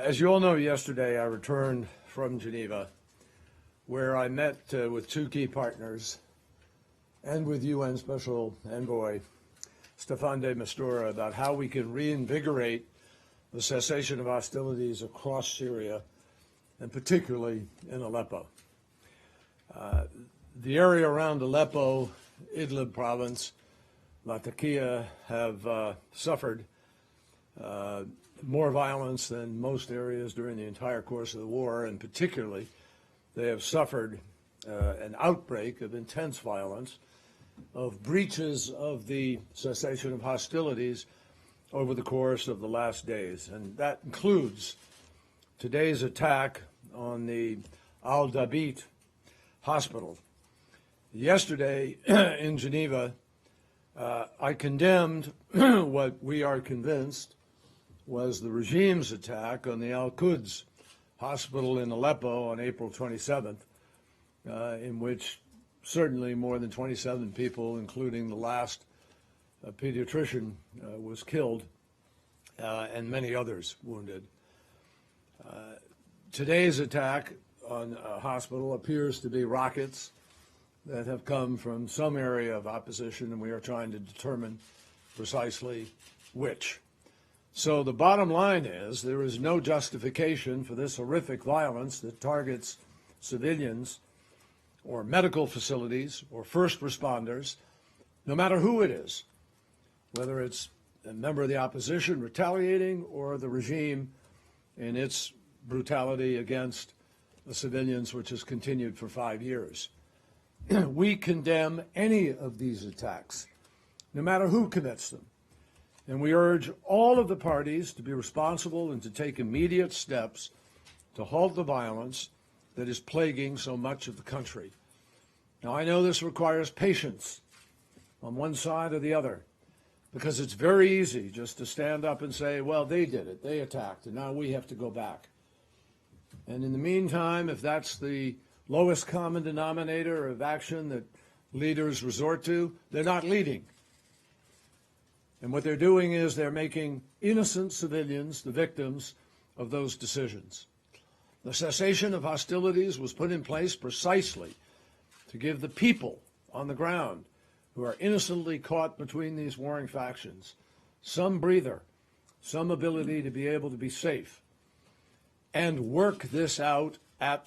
As you all know, yesterday I returned from Geneva, where I met with two key partners and with UN Special Envoy Staffan de Mistura about how we can reinvigorate the cessation of hostilities across Syria, and particularly in Aleppo. The area around Aleppo, Idlib province, Latakia have suffered more violence than most areas during the entire course of the war, and particularly they have suffered an outbreak of intense violence, of breaches of the cessation of hostilities over the course of the last days. And that includes today's attack on the Al-Dabit hospital. Yesterday in Geneva, I condemned what we are convinced was the regime's attack on the Al-Quds hospital in Aleppo on April 27th, in which certainly more than 27 people, including the last pediatrician, was killed, and many others wounded. Today's attack on a hospital appears to be rockets that have come from some area of opposition, and we are trying to determine precisely which. So the bottom line is there is no justification for this horrific violence that targets civilians or medical facilities or first responders, no matter who it is, whether it's a member of the opposition retaliating or the regime in its brutality against the civilians, which has continued for 5 years. We condemn any of these attacks, no matter who commits them. And we urge all of the parties to be responsible and to take immediate steps to halt the violence that is plaguing so much of the country. Now, I know this requires patience on one side or the other, because it's very easy just to stand up and say, well, they did it, they attacked, and now we have to go back. And in the meantime, if that's the lowest common denominator of action that leaders resort to, they're not leading. And what they're doing is they're making innocent civilians the victims of those decisions. The cessation of hostilities was put in place precisely to give the people on the ground who are innocently caught between these warring factions some breather, some ability to be able to be safe, and work this out at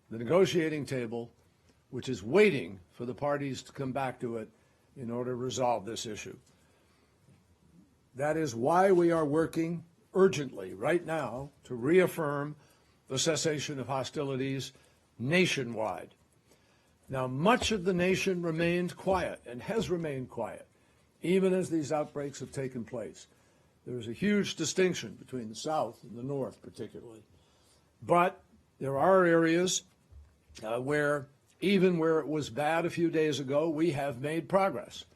the negotiating table, which is waiting for the parties to come back to it in order to resolve this issue. That is why we are working urgently right now to reaffirm the cessation of hostilities nationwide. Now, much of the nation remained quiet and has remained quiet, even as these outbreaks have taken place. There is a huge distinction between the South and the North, particularly. But there are areas where, even where it was bad a few days ago, we have made progress,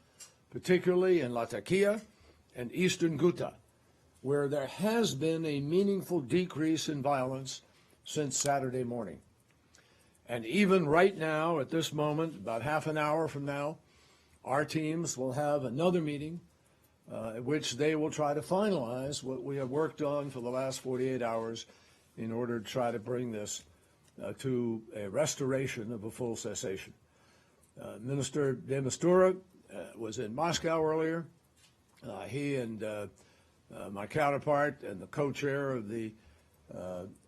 particularly in Latakia and eastern Ghouta, where there has been a meaningful decrease in violence since Saturday morning. And even right now, at this moment, about half an hour from now, our teams will have another meeting at which they will try to finalize what we have worked on for the last 48 hours in order to try to bring this to a restoration of a full cessation. Minister de Mistura was in Moscow earlier. He and my counterpart and the co-chair of the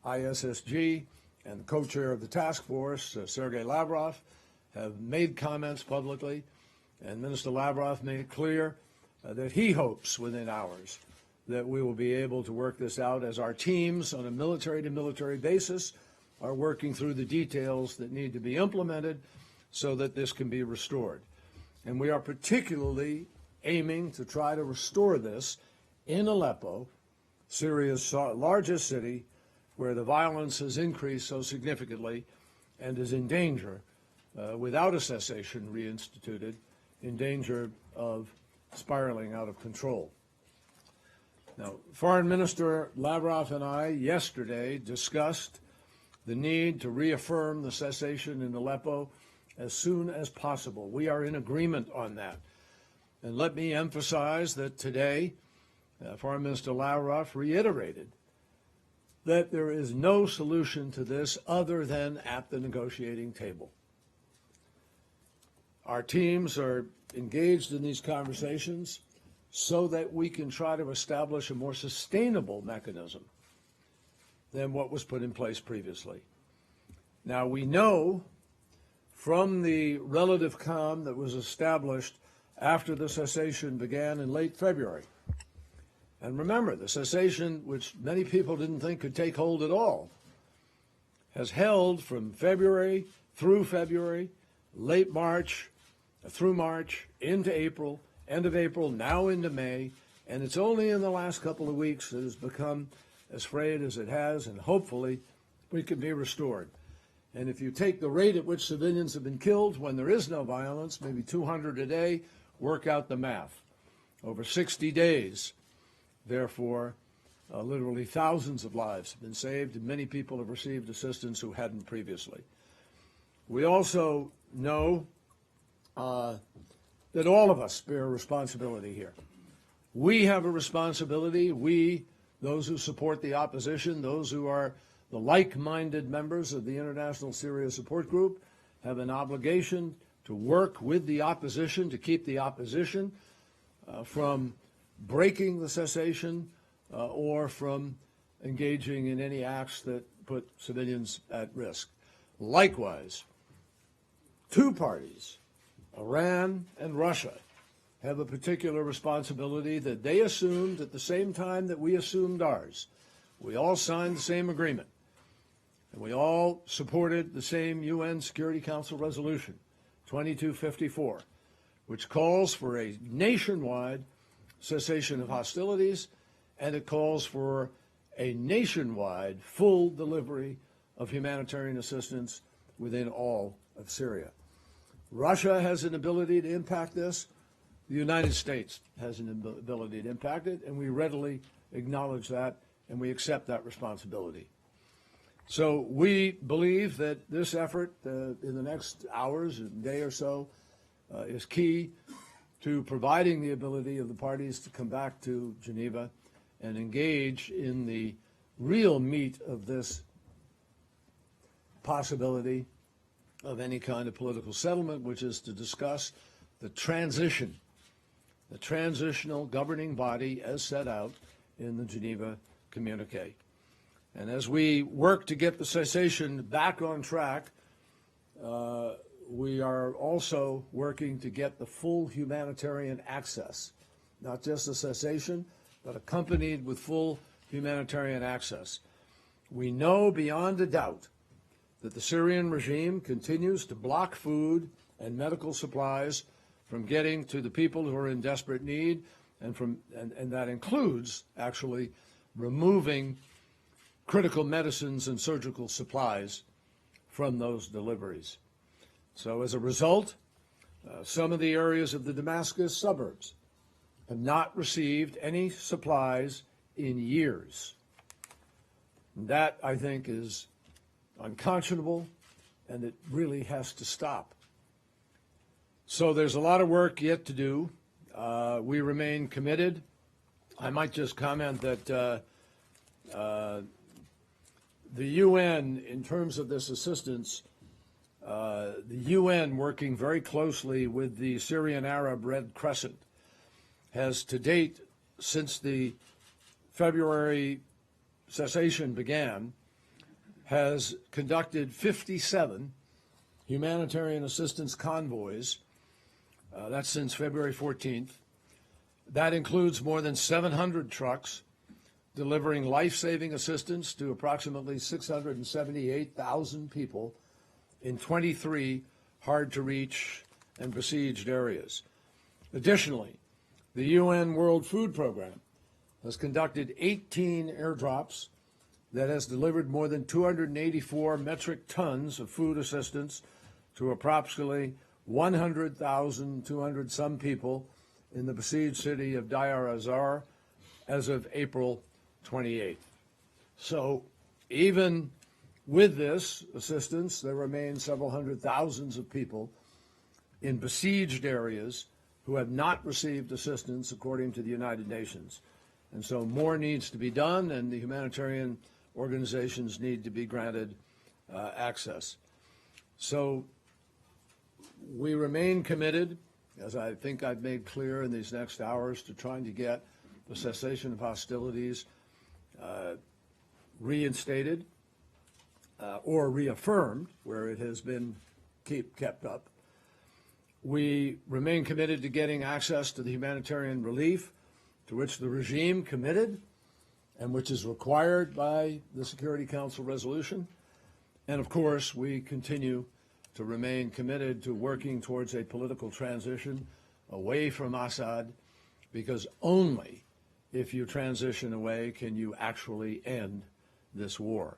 ISSG and the co-chair of the task force, Sergei Lavrov, have made comments publicly, and Minister Lavrov made it clear that he hopes within hours that we will be able to work this out as our teams on a military-to-military basis are working through the details that need to be implemented so that this can be restored. And we are particularly aiming to try to restore this in Aleppo, Syria's largest city, where the violence has increased so significantly and is in danger, without a cessation reinstituted, in danger of spiraling out of control. Now, Foreign Minister Lavrov and I yesterday discussed the need to reaffirm the cessation in Aleppo as soon as possible. We are in agreement on that. And let me emphasize that today, Foreign Minister Lavrov reiterated that there is no solution to this other than at the negotiating table. Our teams are engaged in these conversations so that we can try to establish a more sustainable mechanism than what was put in place previously. Now, we know from the relative calm that was established after the cessation began in late February. And remember, the cessation, which many people didn't think could take hold at all, has held from February through February, late March, through March, into April, end of April, now into May, and it's only in the last couple of weeks that it has become as frayed as it has, and hopefully we can be restored. And if you take the rate at which civilians have been killed when there is no violence, maybe 200 a day, work out the math. Over 60 days, therefore, literally thousands of lives have been saved, and many people have received assistance who hadn't previously. We also know that all of us bear responsibility here. We have a responsibility, we, those who support the opposition, those who are the like-minded members of the International Syria Support Group, have an obligation to work with the opposition to keep the opposition from breaking the cessation or from engaging in any acts that put civilians at risk. Likewise, two parties, Iran and Russia, have a particular responsibility that they assumed at the same time that we assumed ours. We all signed the same agreement, and we all supported the same UN Security Council resolution, 2254, which calls for a nationwide cessation of hostilities, and it calls for a nationwide full delivery of humanitarian assistance within all of Syria. Russia has an ability to impact this. The United States has an ability to impact it, and we readily acknowledge that, and we accept that responsibility. So we believe that this effort in the next hours, a day or so, is key to providing the ability of the parties to come back to Geneva and engage in the real meat of this possibility of any kind of political settlement, which is to discuss the transition, the transitional governing body as set out in the Geneva Communique. And as we work to get the cessation back on track, we are also working to get the full humanitarian access, not just a cessation, but accompanied with full humanitarian access. We know beyond a doubt that the Syrian regime continues to block food and medical supplies from getting to the people who are in desperate need, and that includes actually removing critical medicines and surgical supplies from those deliveries. So as a result, some of the areas of the Damascus suburbs have not received any supplies in years. And that, I think, is unconscionable, and it really has to stop. So there's a lot of work yet to do. We remain committed. I might just comment that the UN, in terms of this assistance, the UN, working very closely with the Syrian Arab Red Crescent, has to date, since the February cessation began, has conducted 57 humanitarian assistance convoys. That's since February 14th. That includes more than 700 trucks delivering life-saving assistance to approximately 678,000 people in 23 hard-to-reach and besieged areas. Additionally, the UN World Food Program has conducted 18 airdrops that has delivered more than 284 metric tons of food assistance to approximately 100,200 some people in the besieged city of Deir ez-Zor as of April 28th. So even with this assistance, there remain several hundred thousands of people in besieged areas who have not received assistance according to the United Nations. And so more needs to be done, and the humanitarian organizations need to be granted access. So we remain committed, as I think I've made clear in these next hours, to trying to get the cessation of hostilities reinstated or reaffirmed where it has been kept up. We remain committed to getting access to the humanitarian relief to which the regime committed and which is required by the Security Council resolution. And of course, we continue to remain committed to working towards a political transition away from Assad, because only if you transition away can you actually end this war.